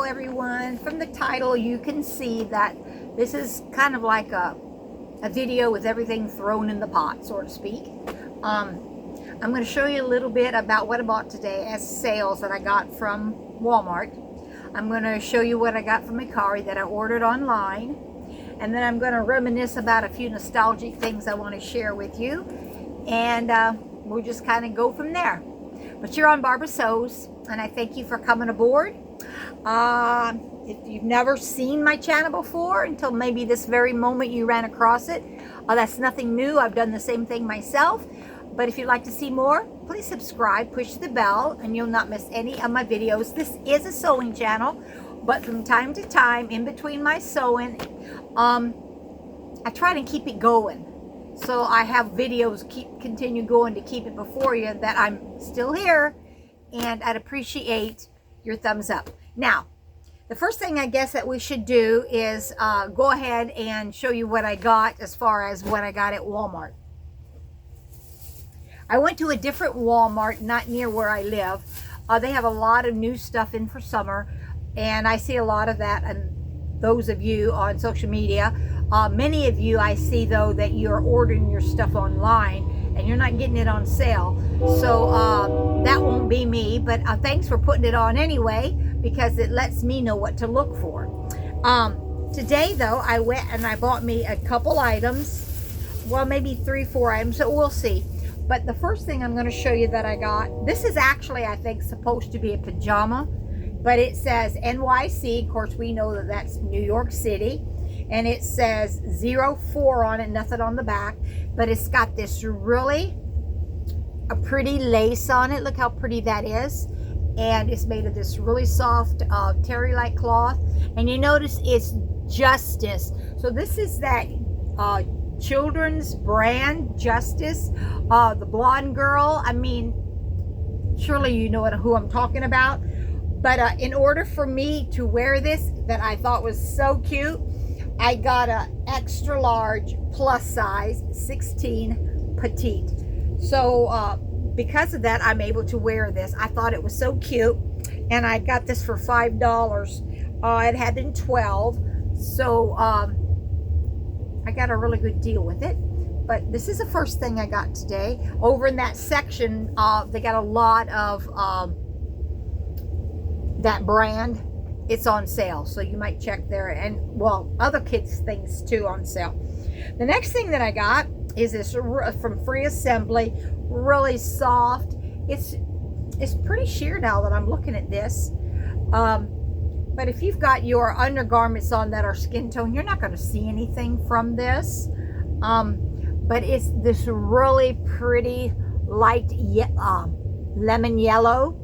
everyone. From the title you can see that this is kind of like a video with everything thrown in the pot, so to speak. I'm going to show you a little bit about what I bought today as sales that I got from Walmart. I'm going to show you what I got from Mercari that I ordered online, and then I'm going to reminisce about a few nostalgic things I want to share with you, and we'll just kind of go from there. But you're on Barbara Sews, and I thank you for coming aboard. If you've never seen my channel before, until maybe this very moment you ran across it, that's nothing new. I've done the same thing myself. But if you'd like to see more, please subscribe, push the bell, and you'll not miss any of my videos. This is a sewing channel, but from time to time, in between my sewing, I try to keep it going. So I have videos continue going to keep it before you, that I'm still here, and I'd appreciate your thumbs up. Now, the first thing I guess that we should do is go ahead and show you what I got as far as what I got at Walmart. I went to a different Walmart, not near where I live. They have a lot of new stuff in for summer, and I see a lot of that, and those of you on social media. Many of you I see though that you're ordering your stuff online and you're not getting it on sale. So that won't be me, but thanks for putting it on anyway, because it lets me know what to look for. Today though, I went and I bought me a couple items, well maybe 3-4 items, so we'll see. But the first thing I'm going to show you that I got, this is actually I think supposed to be a pajama, but it says NYC. Of course we know that that's New York City. And it says 04 on it, nothing on the back. But it's got this really a pretty lace on it. Look how pretty that is. And it's made of this really soft terry-like cloth. And you notice it's Justice. So this is that children's brand, Justice. The blonde girl. I mean, surely you know who I'm talking about. But in order for me to wear this, that I thought was so cute, I got a extra large plus size 16 petite. So because of that, I'm able to wear this. I thought it was so cute, and I got this for $5. It had been 12, so I got a really good deal with it. But this is the first thing I got today. Over in that section, they got a lot of that brand. It's on sale, so you might check there, and well, other kids things too on sale. The next thing that I got is this from Free Assembly, really soft. It's pretty sheer now that I'm looking at this. But if you've got your undergarments on that are skin tone, you're not going to see anything from this. But it's this really pretty light lemon yellow.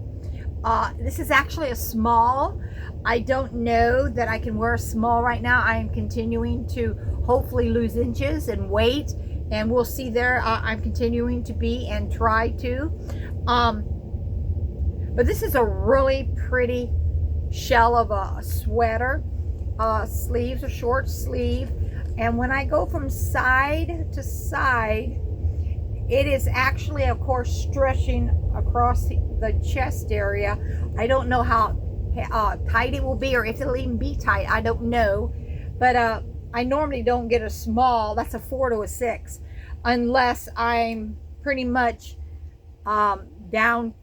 This is actually a small. I don't know that I can wear a small right now. I am continuing to hopefully lose inches and weight, and we'll see there. I'm continuing to be and try to. But this is a really pretty shell of a sweater. Sleeves are short sleeve, and when I go from side to side, it is actually, of course, stretching across the chest area. I don't know how tight it will be, or if it'll even be tight. I don't know. But I normally don't get a small. That's a 4 to a 6, unless I'm pretty much down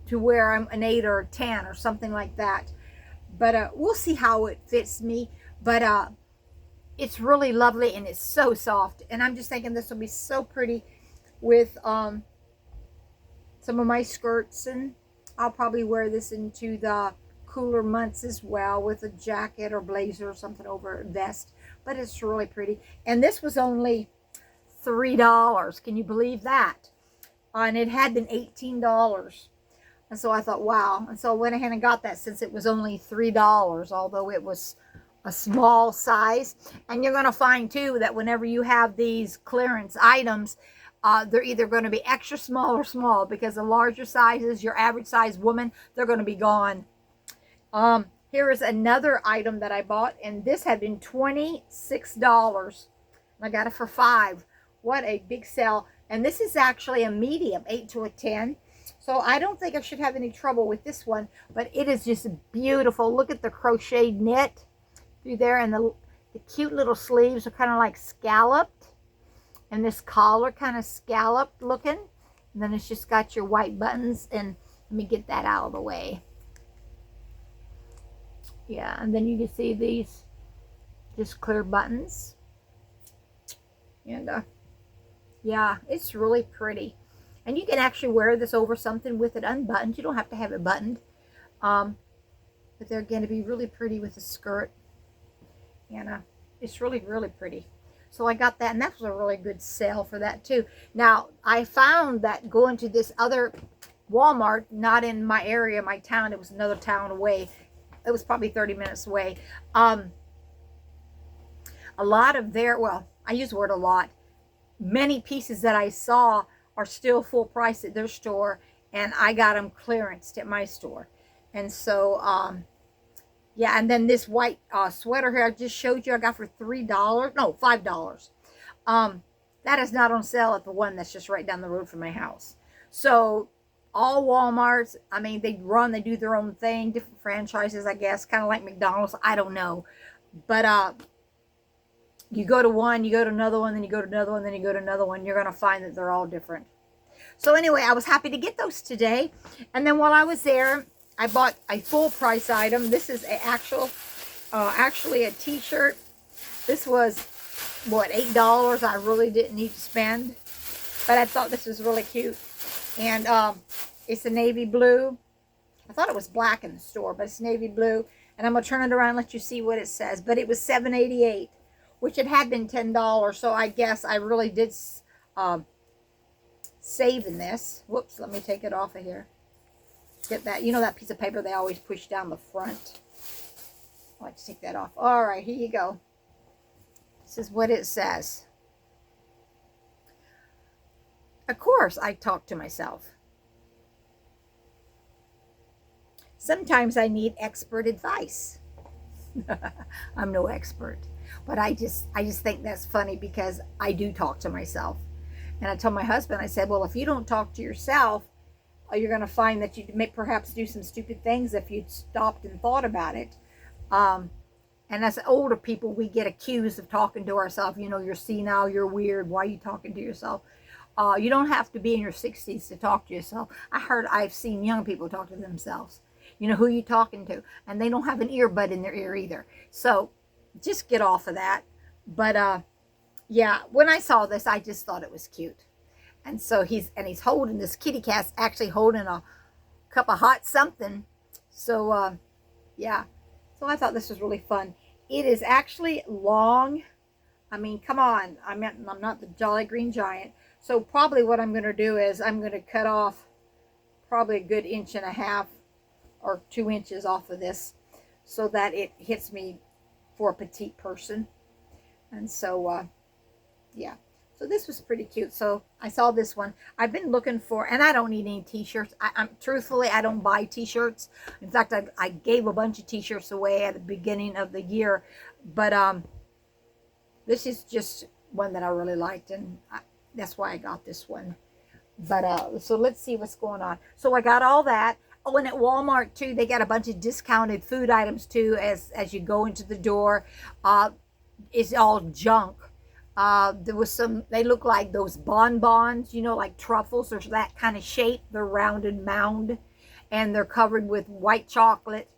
to where I'm an 8 or a 10 or something like that. But we'll see how it fits me. But it's really lovely, and it's so soft. And I'm just thinking this will be so pretty with some of my skirts, and I'll probably wear this into the cooler months as well with a jacket or blazer or something over a vest. But it's really pretty, and this was only $3. Can you believe that? And it had been $18, and so I thought, wow. And so I went ahead and got that since it was only $3, although it was a small size. And you're going to find too that whenever you have these clearance items, they're either going to be extra small or small, because the larger sizes, your average size woman, they're going to be gone. Here is another item that I bought, and this had been $26. I got it for $5. What a big sale. And this is actually a medium, 8 to a 10. So I don't think I should have any trouble with this one, but it is just beautiful. Look at the crocheted knit through there, and the cute little sleeves are kind of like scalloped, and this collar kind of scalloped looking. And then it's just got your white buttons, and let me get that out of the way. Yeah, and then you can see these just clear buttons. And yeah, it's really pretty. And you can actually wear this over something with it unbuttoned. You don't have to have it buttoned. But they're going to be really pretty with the skirt. And it's really, really pretty. So I got that, and that was a really good sale for that too. Now, I found that going to this other Walmart, not in my area, my town, it was another town away. It was probably 30 minutes away. A lot of their, well, I use the word a lot. Many pieces that I saw are still full price at their store, and I got them clearanced at my store. And so, yeah, and then this white sweater here I just showed you, I got for $3, no, $5. That is not on sale at the one that's just right down the road from my house. So all Walmarts, I mean, they do their own thing, different franchises, I guess, kind of like McDonald's, I don't know. But you go to one, you go to another one, then you go to another one, then you go to another one, you're going to find that they're all different. So anyway, I was happy to get those today. And then while I was there, I bought a full price item. This is actually a t-shirt. This was, what, $8 I really didn't need to spend. But I thought this was really cute. And it's a navy blue. I thought it was black in the store, but it's navy blue. And I'm going to turn it around and let you see what it says. But it was $7.88, which it had been $10. So I guess I really did save in this. Whoops, let me take it off of here. Get that, you know that piece of paper they always push down the front? I like to take that off. All right, here you go. This is what it says. Of course, I talk to myself. Sometimes I need expert advice. I'm no expert, but I just think that's funny because I do talk to myself. And I told my husband, I said, well, if you don't talk to yourself, you're going to find that you may perhaps do some stupid things if you'd stopped and thought about it. And as older people, we get accused of talking to ourselves. You know, you're senile, you're weird. Why are you talking to yourself? You don't have to be in your 60s to talk to yourself. I've seen young people talk to themselves. You know, who you talking to? And they don't have an earbud in their ear either. So just get off of that. But yeah, when I saw this, I just thought it was cute. And so he's holding this kitty cat's actually holding a cup of hot something. So yeah, so I thought this was really fun. It is actually long. I mean, come on, I'm not the Jolly Green Giant. So probably what I'm going to do is I'm going to cut off probably a good 1.5 inches or 2 inches off of this, so that it hits me for a petite person. And so yeah. So this was pretty cute. So I saw this one. I've been looking for, and I don't need any t-shirts. Truthfully, I don't buy t-shirts. In fact, I gave a bunch of t-shirts away at the beginning of the year. But this is just one that I really liked, and that's why I got this one. But so let's see what's going on. So I got all that. Oh, and at Walmart too, they got a bunch of discounted food items too. As you go into the door, it's all junk. There was some, they look like those bonbons, you know, like truffles or that kind of shape. They're rounded mound, and they're covered with white chocolate,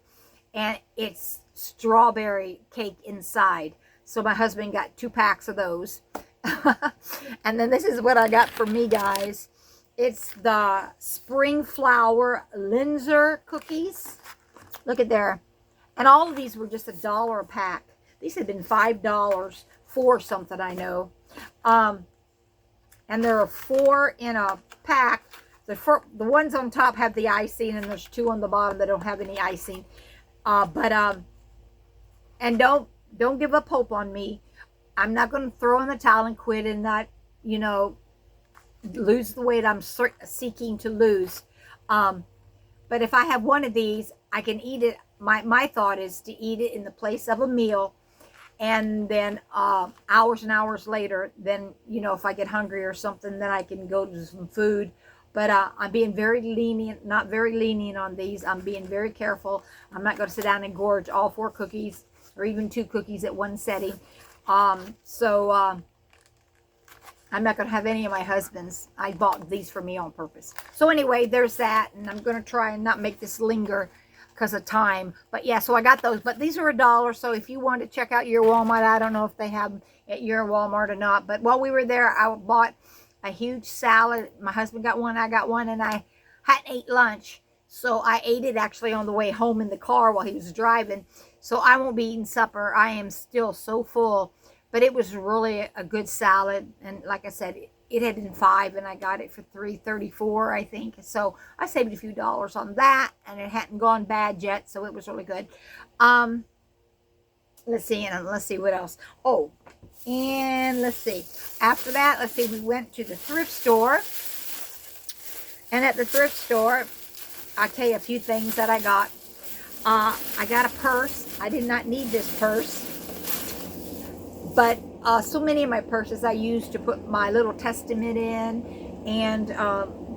and it's strawberry cake inside. So my husband got 2 packs of those. And then this is what I got for me, guys. It's the Spring Flower Linzer cookies. Look at there. And all of these were just $1 a pack. These had been $5 for something, I know. And there are 4 in a pack. The ones on top have the icing, and there's 2 on the bottom that don't have any icing. And don't give up hope on me. I'm not going to throw in the towel and quit and not, you know, lose the weight I'm seeking to lose. But if I have one of these, I can eat it. My thought is to eat it in the place of a meal. And then hours and hours later, then, you know, if I get hungry or something, then I can go to some food. But I'm being very lenient, not very lenient on these. I'm being very careful. I'm not going to sit down and gorge all 4 cookies or even 2 cookies at one setting. I'm not going to have any of my husband's. I bought these for me on purpose. So anyway, there's that. And I'm going to try and not make this linger because of time. But yeah, so I got those. But these are $1. So if you want to check out your Walmart, I don't know if they have at your Walmart or not. But while we were there, I bought a huge salad. My husband got one, I got one, and I hadn't ate lunch. So I ate it actually on the way home in the car while he was driving. So I won't be eating supper. I am still so full. But it was really a good salad. And like I said, it had been $5 and I got it for $3.34, I think. So I saved a few dollars on that, and it hadn't gone bad yet. So it was really good. Let's see what else. Oh, and let's see. After that, let's see, we went to the thrift store. And at the thrift store, I'll tell you a few things that I got. I got a purse. I did not need this purse. But so many of my purses I use to put my little testament in, and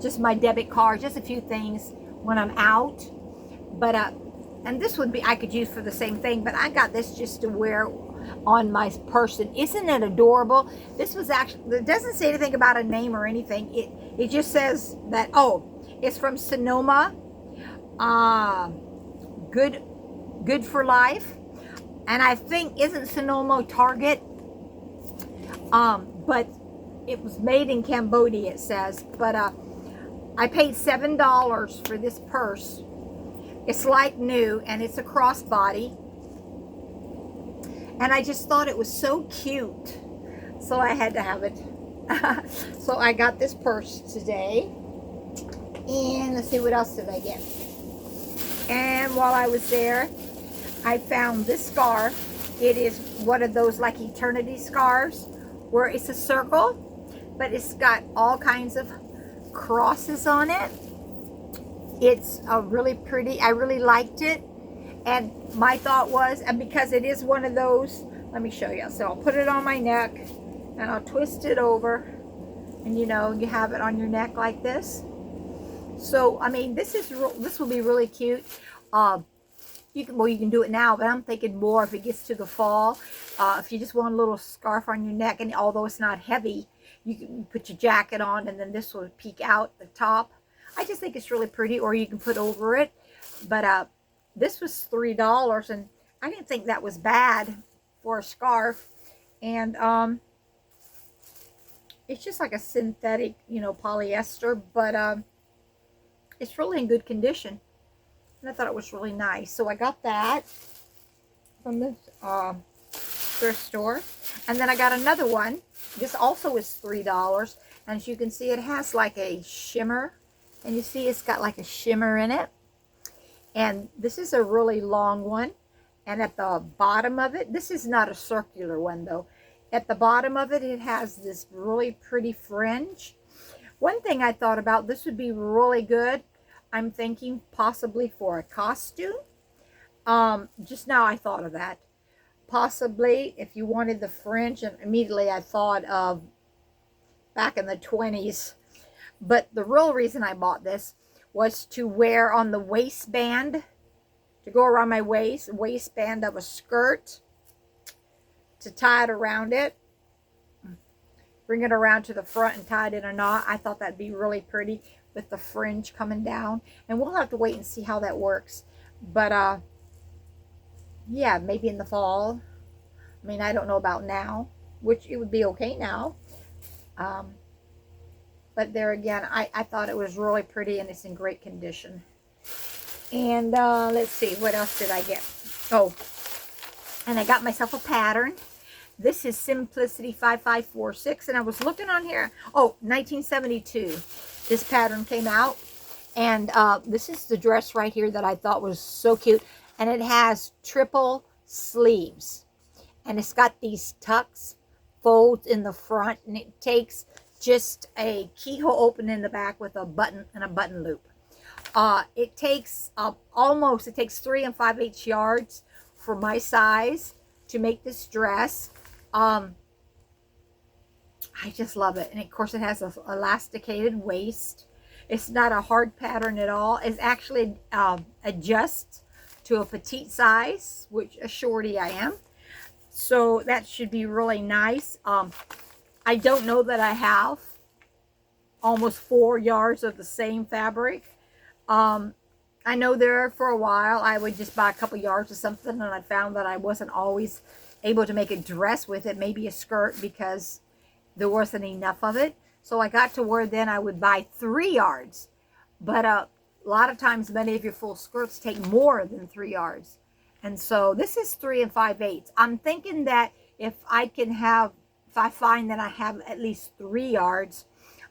just my debit card, just a few things when I'm out. But and this would be, I could use for the same thing, but I got this just to wear on my person. Isn't it adorable? This was actually, it doesn't say anything about a name or anything. It just says that, oh, it's from Sonoma. Good for Life. And I think, isn't Sonoma Target? But it was made in Cambodia, it says. But I paid $7 for this purse. It's like new, and it's a crossbody. And I just thought it was so cute. So I had to have it. So I got this purse today. And let's see, what else did I get? And while I was there, I found this scarf. It is one of those like eternity scarves where it's a circle, but it's got all kinds of crosses on it. It's really pretty. I really liked it. And my thought was, and because it is one of those, let me show you. So I'll put it on my neck and I'll twist it over, and you know, you have it on your neck like this. So I mean, this will be really cute. You can do it now, but I'm thinking more if it gets to the fall. If you just want a little scarf on your neck, and although it's not heavy, you can put your jacket on, and then this will peek out the top. I just think it's really pretty, or you can put over it. But this was $3, and I didn't think that was bad for a scarf. And it's just like a synthetic, you know, polyester, but it's really in good condition. And I thought it was really nice. So I got that from the thrift store. And then I got another one. This also is $3. And as you can see, it has like a shimmer. And you see it's got like a shimmer in it. And this is a really long one. And at the bottom of it, this is not a circular one though. At the bottom of it, it has this really pretty fringe. One thing I thought about, this would be really good. I'm thinking possibly for a costume. Just now I thought of that. Possibly if you wanted the fringe, and immediately I thought of back in the 20s. But the real reason I bought this was to wear on the waistband, to go around my waistband of a skirt, to tie it around it, bring it around to the front and tie it in a knot. I thought that'd be really pretty with the fringe coming down, and we'll have to wait and see how that works. But yeah, maybe in the fall. I mean, I don't know about now, which it would be okay now. But there again, I thought it was really pretty, and it's in great condition. And let's see, what else did I get? Oh, and I got myself a pattern. This is Simplicity 5546, and I was looking on here. Oh, 1972. This pattern came out, and this is the dress right here that I thought was so cute. And it has triple sleeves, and it's got these tucks, folds in the front, and it takes just a keyhole open in the back with a button and a button loop. It takes it takes 3 5/8 yards for my size to make this dress. I just love it. And of course it has an elasticated waist. It's not a hard pattern at all. It's actually adjusts to a petite size, which a shorty I am. So that should be really nice. I don't know that I have almost 4 yards of the same fabric. I know there for a while I would just buy a couple yards of something, and I found that I wasn't always able to make a dress with it, maybe a skirt, because there wasn't enough of it. So I got to where then I would buy 3 yards. But a lot of times many of your full skirts take more than 3 yards. And so this is 3 5/8. I'm thinking that if I find that I have at least 3 yards,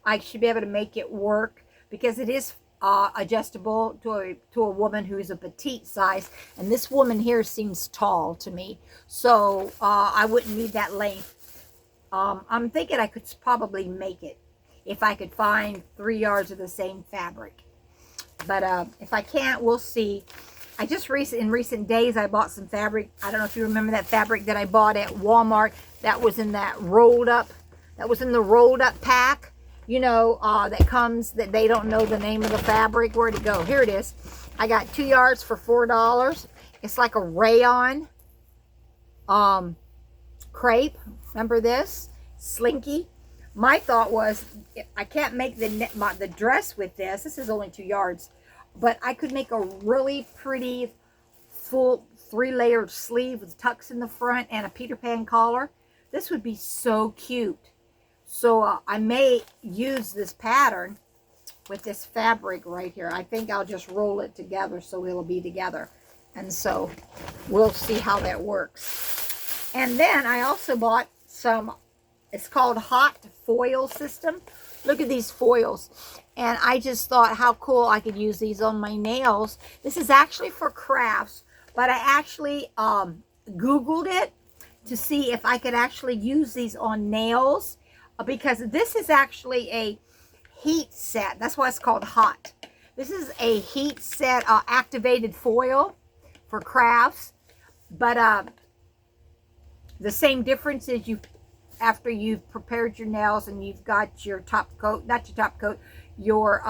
I should be able to make it work, because it is adjustable to a woman who is a petite size, and this woman here seems tall to me, so I wouldn't need that length. I'm thinking I could probably make it if I could find 3 yards of the same fabric, but if I can't, we'll see. I just in recent days I bought some fabric. I don't know if you remember that fabric that I bought at Walmart that was in that rolled up pack. You know, that comes, that they don't know the name of the fabric. Where'd it go? Here it is. I got 2 yards for $4. It's like a rayon crepe. Remember this? Slinky. My thought was, I can't make the dress with this. This is only 2 yards. But I could make a really pretty full 3-layered sleeve with tucks in the front and a Peter Pan collar. This would be so cute. So I may use this pattern with this fabric right here. I think I'll just roll it together so it'll be together. And so we'll see how that works. And then I also bought some, it's called Hot Foil System. Look at these foils. And I just thought how cool I could use these on my nails. This is actually for crafts, but I actually Googled it to see if I could actually use these on nails, because this is actually a heat set. That's why it's called hot. This is a heat set activated foil for crafts. But the same difference is after you've prepared your nails and you've got your top coat, not your top coat, your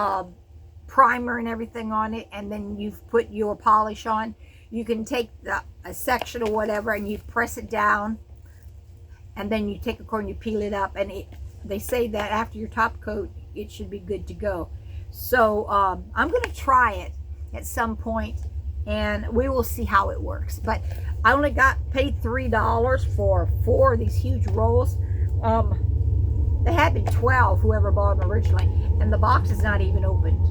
primer and everything on it, and then you've put your polish on, you can take a section or whatever and you press it down, and then you take a corner and you peel it up, and they say that after your top coat it should be good to go. So I'm going to try it at some point and we will see how it works. But I only paid $3 for 4 of these huge rolls. They had been 12, whoever bought them originally, and the box is not even opened.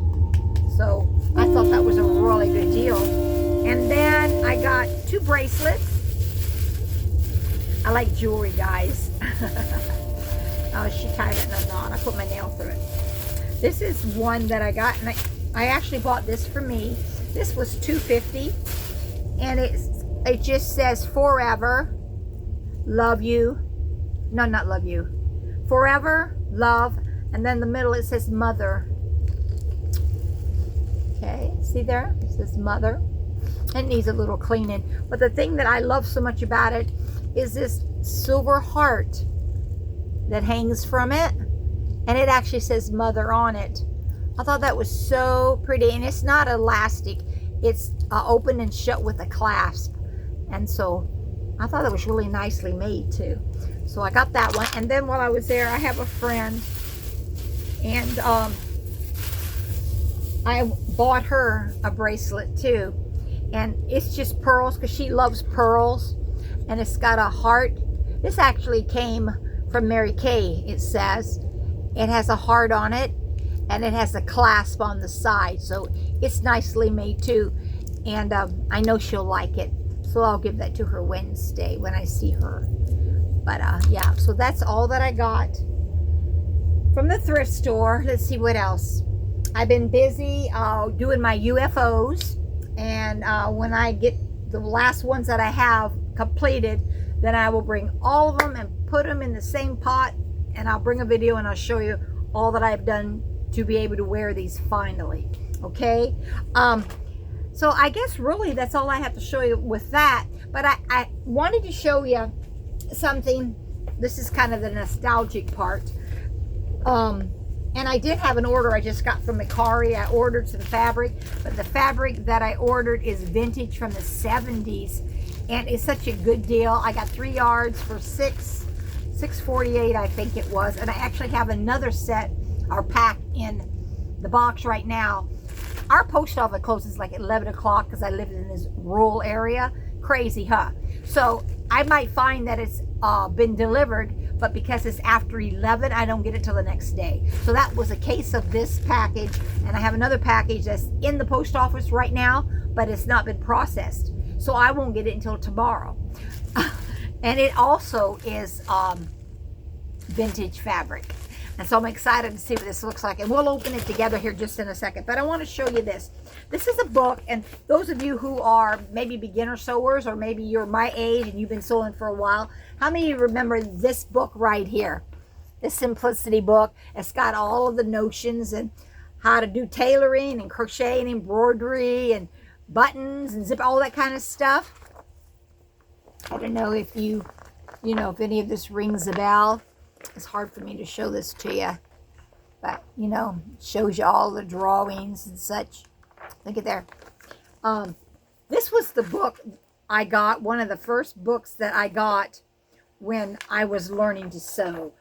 So I thought that was a really good deal. And then I got 2 bracelets. I like jewelry, guys. She tied it in a knot. I put my nail through it. This is one that I got, and I actually bought this for me. This was $2.50, and it just says forever, love you. No, not love you. Forever, love, and then the middle it says mother. Okay, see there? It says mother. It needs a little cleaning. But the thing that I love so much about it is this silver heart that hangs from it, and it actually says mother on it. I thought that was so pretty, and it's not elastic. It's open and shut with a clasp, and so I thought it was really nicely made too. So I got that one. And then while I was there, I have a friend, and I bought her a bracelet too, and it's just pearls because she loves pearls, and it's got a heart. This actually came from Mary Kay, it says. It has a heart on it, and it has a clasp on the side, so it's nicely made too. And I know she'll like it, so I'll give that to her Wednesday when I see her. But yeah, so that's all that I got from the thrift store. Let's see what else. I've been busy doing my UFOs, and when I get the last ones that I have completed, then I will bring all of them and put them in the same pot, and I'll bring a video and I'll show you all that I've done to be able to wear these finally. Okay, so I guess really that's all I have to show you with that. But I wanted to show you something. This is kind of the nostalgic part. And I did have an order I just got from Mercari. I ordered some fabric, but the fabric that I ordered is vintage from the 70s, and it's such a good deal. I got 3 yards for $6.48, I think it was, and I actually have another set or pack in the box right now. Our post office closes like at 11 o'clock because I live in this rural area. Crazy, huh? So I might find that it's been delivered, but because it's after 11, I don't get it till the next day. So that was a case of this package, and I have another package that's in the post office right now, but it's not been processed. So I won't get it until tomorrow. And it also is vintage fabric. And so I'm excited to see what this looks like. And we'll open it together here just in a second. But I want to show you this. This is a book. And those of you who are maybe beginner sewers, or maybe you're my age and you've been sewing for a while, how many of you remember this book right here? This Simplicity book. It's got all of the notions and how to do tailoring and crochet and embroidery and buttons and zip, all that kind of stuff. I don't know if if any of this rings a bell. It's hard for me to show this to you, but it shows you all the drawings and such. Look at there. This was the book I got, one of the first books that I got when I was learning to sew.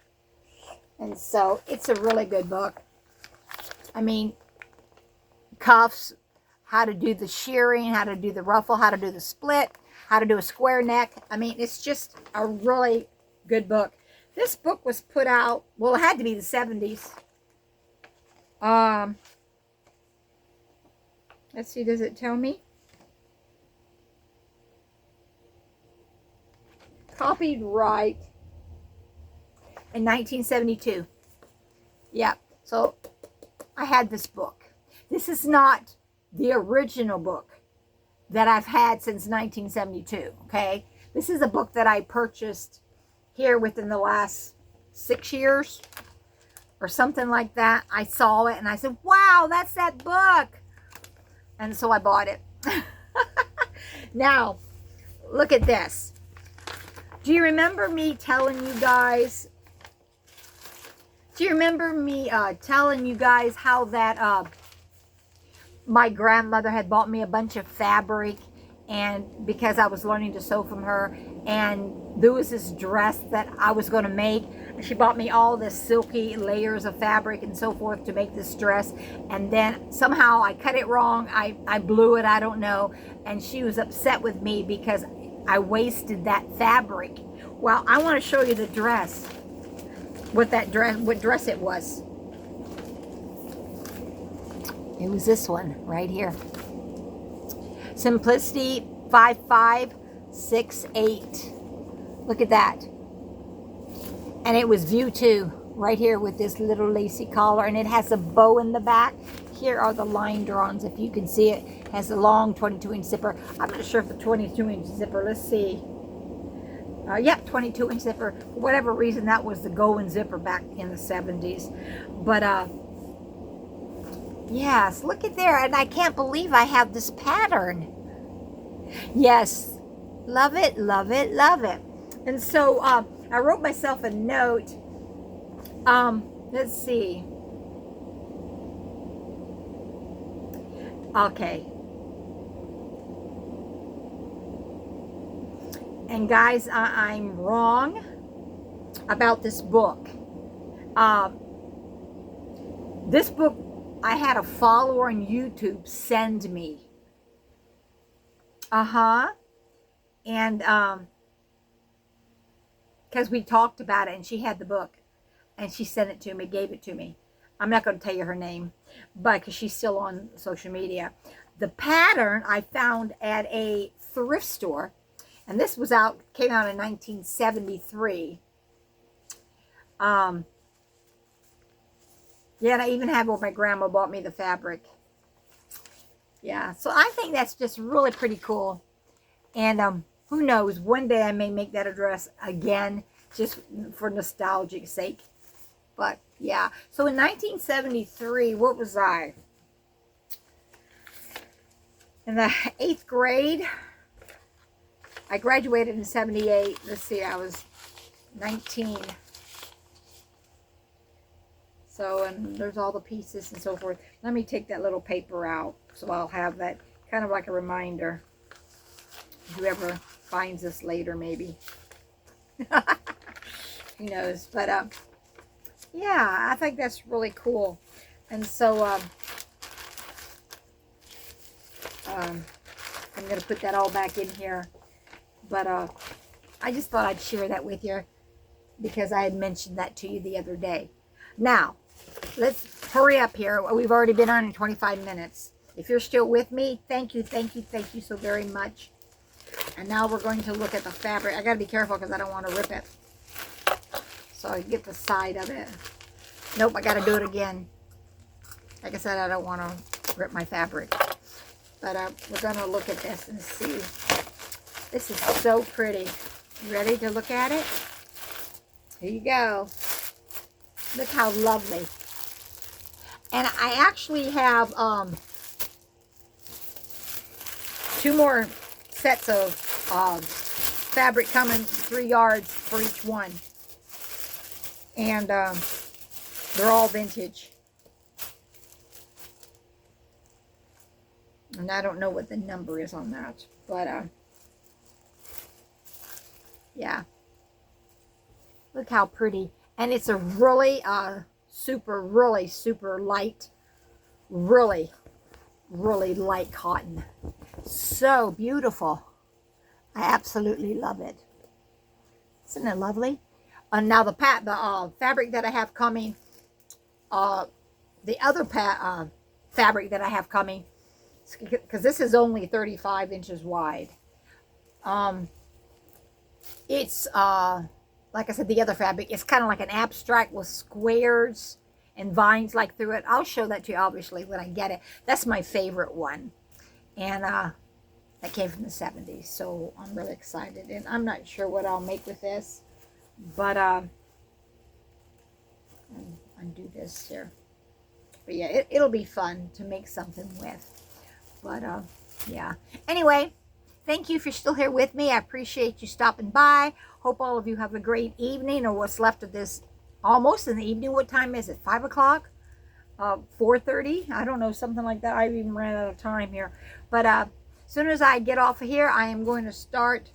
And so it's a really good book. I mean, cuffs, how to do the shearing, how to do the ruffle, how to do the split, how to do a square neck. I mean, it's just a really good book. This book was put out, well, it had to be the 70s. Let's see, does it tell me? Copyright in 1972. Yep. So I had this book. This is not the original book that I've had since 1972, okay? This is a book that I purchased here within the last 6 years or something like that. I saw it and I said, wow, that's that book. And so I bought it. Now, look at this. Do you remember me telling you guys? Do you remember me telling you guys how that my grandmother had bought me a bunch of fabric, and because I was learning to sew from her, and there was this dress that I was going to make, and she bought me all this silky layers of fabric and so forth to make this dress, and then somehow I cut it wrong. I blew it, I don't know, and she was upset with me because I wasted that fabric. Well, I want to show you the dress, what dress it was. It was this one right here. Simplicity 5568. Look at that. And it was view 2 right here with this little lacy collar, and it has a bow in the back. Here are the line drawings, if you can see it. It has a long 22-inch zipper. I'm not sure if the 22-inch zipper, let's see. Yep, 22-inch zipper. For whatever reason, that was the going zipper back in the 70s. But yes, look at there. And I can't believe I have this pattern. Yes, love it, love it, love it. And so I wrote myself a note. Let's see. Okay. And guys, I'm wrong about this book. This book, I had a follower on YouTube send me. And because we talked about it, and she had the book, and she sent it to me, gave it to me. I'm not going to tell you her name, but because she's still on social media. The pattern I found at a thrift store, and this was came out in 1973. Yeah, and I even have where my grandma bought me the fabric. Yeah, so I think that's just really pretty cool. And who knows, one day I may make that a dress again, just for nostalgic sake. But yeah, so in 1973, what was I? In the 8th grade. I graduated in 78. Let's see, I was 19. So, and there's all the pieces and so forth. Let me take that little paper out, so I'll have that kind of like a reminder. Whoever finds this later, maybe. Who knows? But, yeah, I think that's really cool. And so, I'm going to put that all back in here. But, I just thought I'd share that with you because I had mentioned that to you the other day. Now, let's hurry up here. We've already been on in 25 minutes. If you're still with me, thank you so very much. And now we're going to look at the fabric. I got to be careful because I don't want to rip it. So I get the side of it. Nope, I got to do it again. Like I said, I don't want to rip my fabric. But we're going to look at this and see. This is so pretty. You ready to look at it? Here you go. Look how lovely. And I actually have 2 more sets of fabric coming, 3 yards for each one. And they're all vintage. And I don't know what the number is on that. But, yeah. Look how pretty. And it's a really, really super light, really light cotton. So beautiful. I absolutely love it. Isn't it lovely? Now the fabric that I have coming, the other fabric that I have coming, because this is only 35 inches wide. It's like I said, the other fabric, it's kind of like an abstract with squares and vines like through it. I'll show that to you obviously when I get it. That's my favorite one. And that came from the 70s. So I'm really excited. And I'm not sure what I'll make with this. But undo this here. But yeah, it'll be fun to make something with. But yeah. Anyway, thank you if you're still here with me. I appreciate you stopping by. Hope all of you have a great evening, or what's left of this, almost in the evening. What time is it? 5 o'clock? 4:30? I don't know, something like that. I've even ran out of time here. But as soon as I get off of here, I am going to start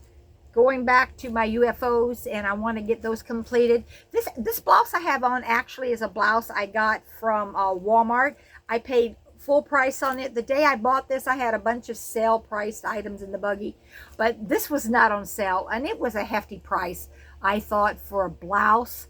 going back to my UFOs, and I want to get those completed. This blouse I have on actually is a blouse I got from Walmart. I paid full price on it. The day I bought this, I had a bunch of sale priced items in the buggy, but this was not on sale, and it was a hefty price, I thought, for a blouse.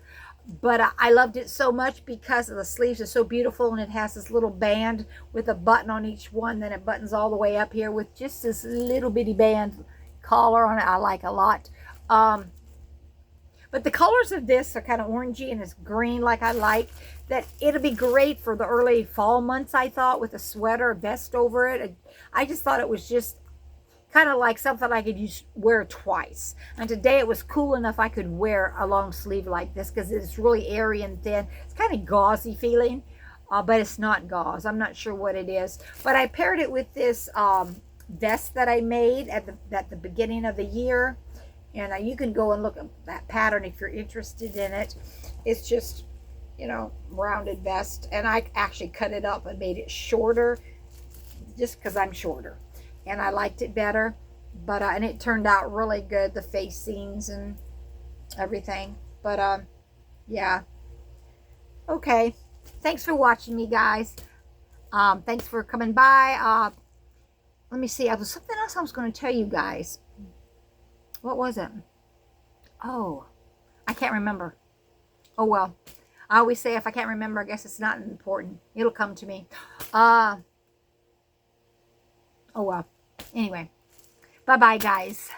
But I loved it so much because the sleeves are so beautiful, and it has this little band with a button on each one. Then it buttons all the way up here with just this little bitty band collar on it. I like a lot. But the colors of this are kind of orangey, and it's green like I like. That it'll be great for the early fall months, I thought, with a sweater, a vest over it. I just thought it was just kind of like something I could wear twice. And today it was cool enough I could wear a long sleeve like this because it's really airy and thin. It's kind of gauzy feeling, but it's not gauze. I'm not sure what it is. But I paired it with this vest that I made at the beginning of the year. And you can go and look at that pattern if you're interested in it. It's just, you know, rounded vest. And I actually cut it up and made it shorter just because I'm shorter. And I liked it better. But and it turned out really good, the facings and everything. But yeah. Okay. Thanks for watching me, guys. Thanks for coming by. Let me see. There was something else I was going to tell you guys. What was it? Oh, I can't remember. Oh, well. I always say if I can't remember, I guess it's not important. It'll come to me. Oh, well. Anyway. Bye-bye, guys.